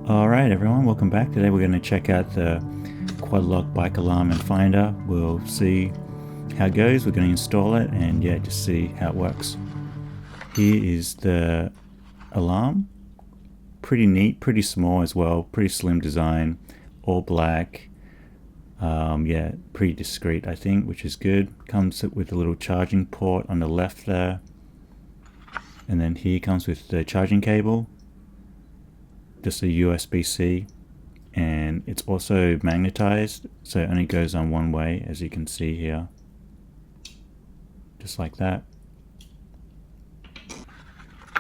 Alright everyone, welcome back. Today we're going to check out the quad lock bike alarm and finder. We'll see how it goes. We're going to install it and yeah, just see how it works. Here is the alarm. Pretty neat, pretty small as well, pretty slim design, all black. Yeah, pretty discreet I think, which is good. Comes with a little charging port on the left there. And then here comes with the charging cable. Just a USB-C, and it's also magnetized, so it only goes on one way, as you can see here, just like that.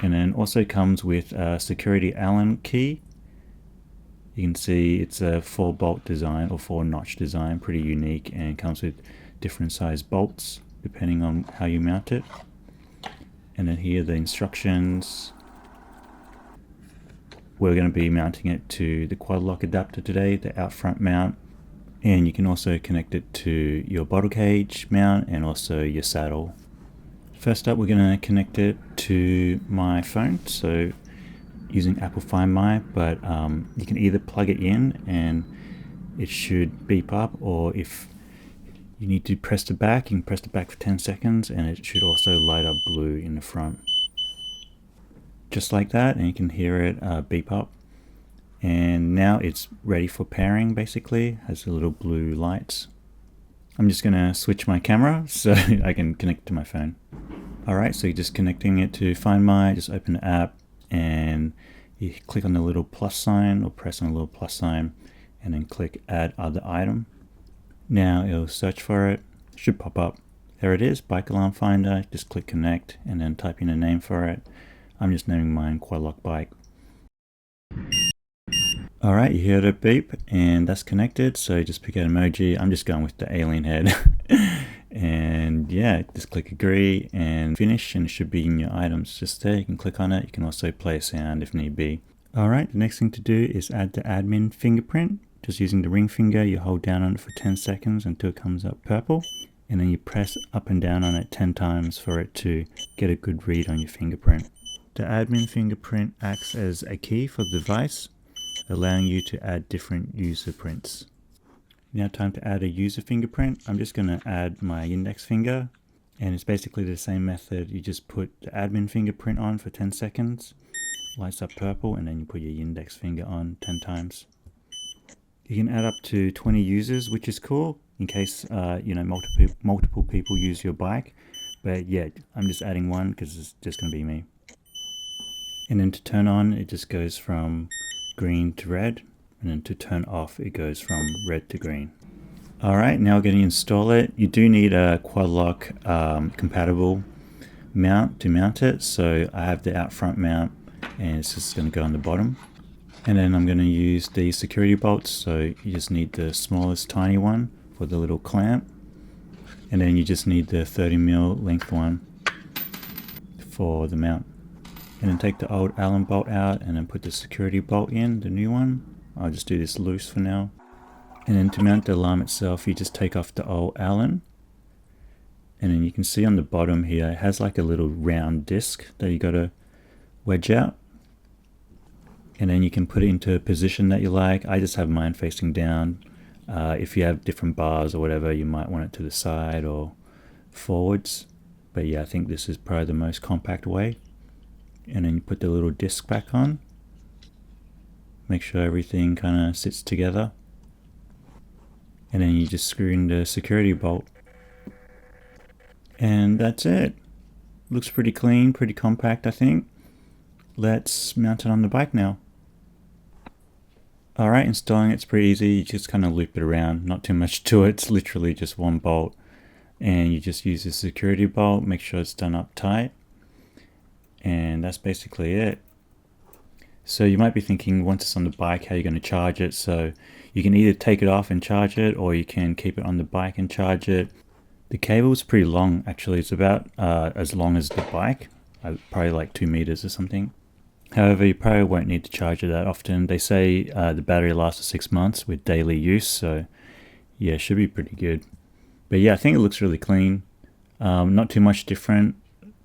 And then also comes with a security Allen key. You can see it's a 4-bolt design or 4-notch design, pretty unique, and comes with different size bolts depending on how you mount it. And then here are the instructions. We're going to be mounting it to the quad lock adapter today, the out front mount, and you can also connect it to your bottle cage mount and also your saddle. First up, we're going to connect it to my phone, so using Apple Find My, but you can either plug it in and it should beep up, or if you need to press the back, you can press the back for 10 seconds and it should also light up blue in the front. Just like that, and you can hear it beep up. And now it's ready for pairing, basically. Has the little blue lights. I'm just going to switch my camera so I can connect to my phone. Alright, so you're just connecting it to Find My, just open the app and you click on the little plus sign or press on the little plus sign and then click Add Other Item. Now it'll search for it, should pop up. There it is, Bike Alarm Finder. Just click Connect and then type in a name for it. I'm just naming mine Quad Lock Bike. Alright, you heard it beep and that's connected, so just pick out emoji. I'm just going with the alien head. And yeah, just click agree and finish and it should be in your items just there. You can click on it. You can also play a sound if need be. Alright, the next thing to do is add the admin fingerprint. Just using the ring finger, you hold down on it for 10 seconds until it comes up purple. And then you press up and down on it 10 times for it to get a good read on your fingerprint. The admin fingerprint acts as a key for the device, allowing you to add different user prints. Now time to add a user fingerprint. I'm just going to add my index finger, and it's basically the same method. You just put the admin fingerprint on for 10 seconds, lights up purple, and then you put your index finger on 10 times. You can add up to 20 users, which is cool in case multiple people use your bike. But yeah, I'm just adding one because it's just going to be me. And then to turn on, it just goes from green to red, and then to turn off, it goes from red to green. Alright, now we're going to install it. You do need a quad lock compatible mount to mount it, so I have the out front mount and it's just going to go on the bottom. And then I'm going to use the security bolts, so you just need the smallest tiny one for the little clamp, and then you just need the 30mm length one for the mount. And then take the old Allen bolt out and then put the security bolt in, the new one. I'll just do this loose for now. And then to mount the alarm itself, you just take off the old Allen. And then you can see on the bottom here, it has like a little round disc that you got to wedge out. And then you can put it into a position that you like. I just have mine facing down. If you have different bars or whatever, you might want it to the side or forwards. But yeah, I think this is probably the most compact way. And then you put the little disc back on. Make sure everything kind of sits together. And then you just screw in the security bolt. And that's it. Looks pretty clean, pretty compact, I think. Let's mount it on the bike now. Alright, installing it's pretty easy. You just kind of loop it around, not too much to it. It's literally just one bolt. And you just use the security bolt, make sure it's done up tight. And that's basically it. So you might be thinking, once it's on the bike, how are you going to charge it? So you can either take it off and charge it, or you can keep it on the bike and charge it. The cable is pretty long, actually. It's about as long as the bike, probably like 2 meters or something. However, you probably won't need to charge it that often. They say the battery lasts for 6 months with daily use, so yeah, it should be pretty good. But yeah, I think it looks really clean. Not too much different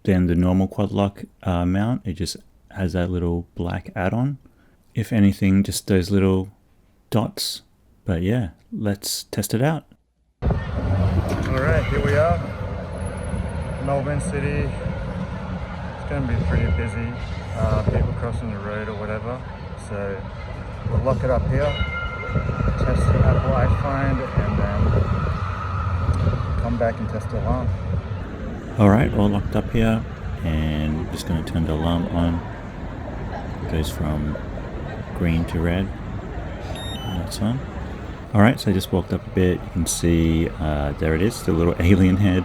than the normal quad lock mount. It just has that little black add-on. If anything, just those little dots. But yeah, let's test it out. Alright, here we are, Melbourne City. It's going to be pretty busy, people crossing the road or whatever, so we'll lock it up here, test the Apple iPhone, and then come back and test the alarm. Alright, all locked up here, and just going to turn the alarm on. It goes from green to red, and that's on. Alright, so I just walked up a bit. You can see there it is, the little alien head.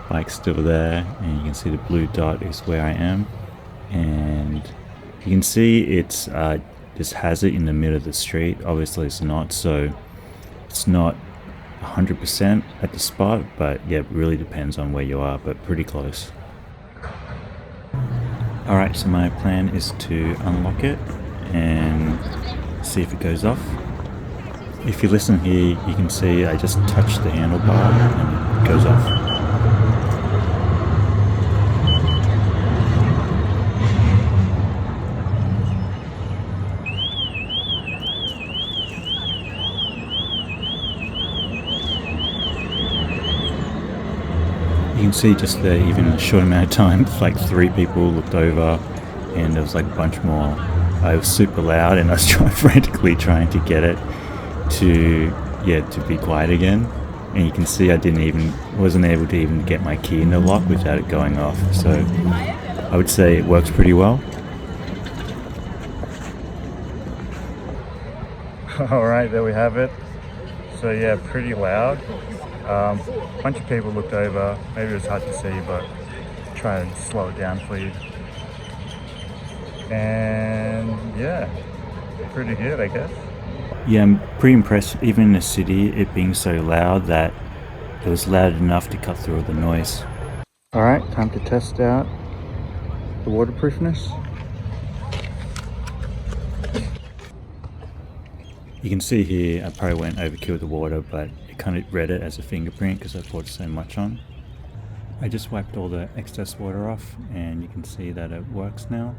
Bike's still there, and you can see the blue dot is where I am. And you can see it's just has it in the middle of the street. Obviously it's not, so it's not 100% at the spot, but yeah, it really depends on where you are, but pretty close. Alright, so my plan is to unlock it and see if it goes off. If you listen here, you can see I just touch the handlebar and it goes off. You can see just there, even in a short amount of time, like 3 people looked over and there was like a bunch more. It was super loud and I was frantically trying to get it to be quiet again, and you can see I wasn't able to even get my key in the lock without it going off, so I would say it works pretty well. Alright, there we have it. So yeah, pretty loud. A bunch of people looked over, maybe it was hard to see, but try and slow it down for you. And yeah, pretty good, I guess. Yeah, I'm pretty impressed, even in the city, it being so loud that it was loud enough to cut through all the noise. Alright, time to test out the waterproofness. You can see here, I probably went overkill with the water, but it kind of read it as a fingerprint because I poured so much on. I just wiped all the excess water off, and you can see that it works now.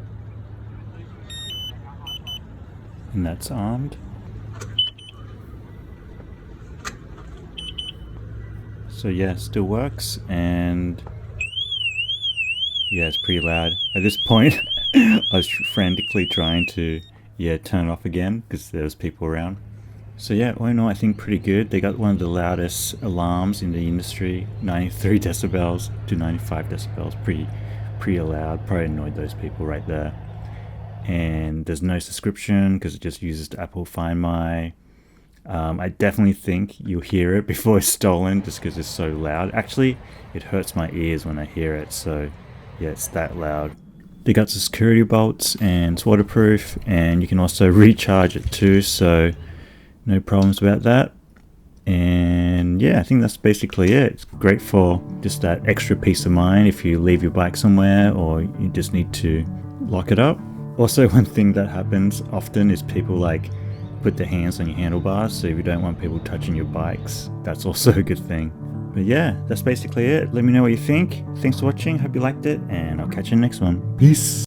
And that's armed. So yeah, it still works, and yeah, it's pretty loud. At this point, I was frantically trying to turn it off again because there was people around. So yeah, all in all, I think pretty good. They got one of the loudest alarms in the industry, 93 decibels to 95 decibels, pretty loud. Probably annoyed those people right there. And there's no subscription because it just uses the Apple Find My. I definitely think you'll hear it before it's stolen just because it's so loud. Actually, it hurts my ears when I hear it, so yeah, it's that loud. They got the security bolts and it's waterproof, and you can also recharge it too, so no problems about that. And yeah, I think that's basically it. It's great for just that extra peace of mind if you leave your bike somewhere or you just need to lock it up. Also, one thing that happens often is people like put their hands on your handlebars, so if you don't want people touching your bikes, that's also a good thing. But yeah, that's basically it. Let me know what you think. Thanks for watching, hope you liked it, and I'll catch you in the next one. Peace!